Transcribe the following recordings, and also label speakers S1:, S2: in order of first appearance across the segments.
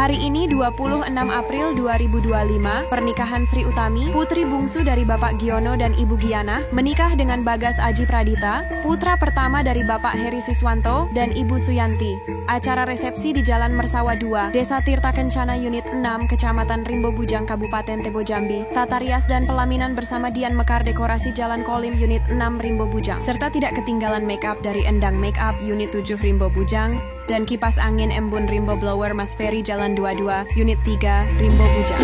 S1: Hari ini 26 April 2025, pernikahan Sri Utami, putri bungsu dari Bapak Giono dan Ibu Giana, menikah dengan Bagas Aji Pradita, putra pertama dari Bapak Heri Siswanto dan Ibu Suyanti. Acara resepsi di Jalan Mersawa 2, Desa Tirta Kencana Unit 6, Kecamatan Rimbo Bujang, Kabupaten Tebo Jambi. Tata rias dan pelaminan bersama Dian Mekar Dekorasi Jalan Kolim Unit 6 Rimbo Bujang. Serta tidak ketinggalan make up dari Endang Make Up Unit 7 Rimbo Bujang dan kipas angin Embun Rimbo Blower Mas Ferry Jalan 22 Unit 3 Rimbo Bujang.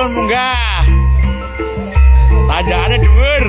S2: Munggah tanjakannya dhuwur.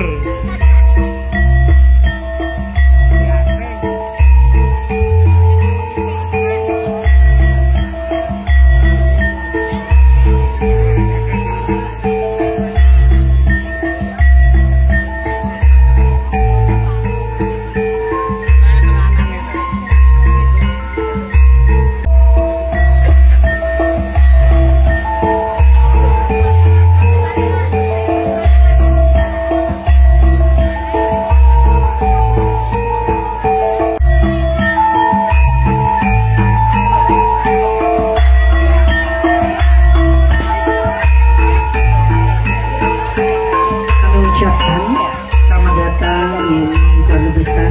S3: Selamat datang ini keluarga besar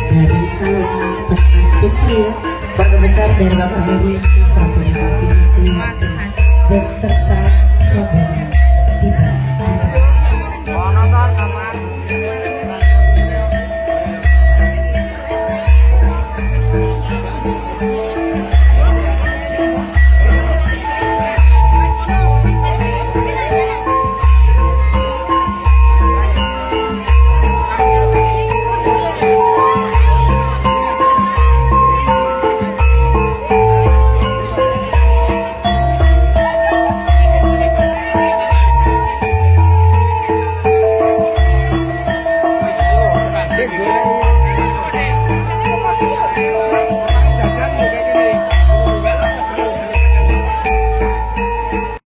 S3: dari calon putri ya, keluarga besar dari Bapak Heri Siswanto beserta rombongan tiba.
S2: Good.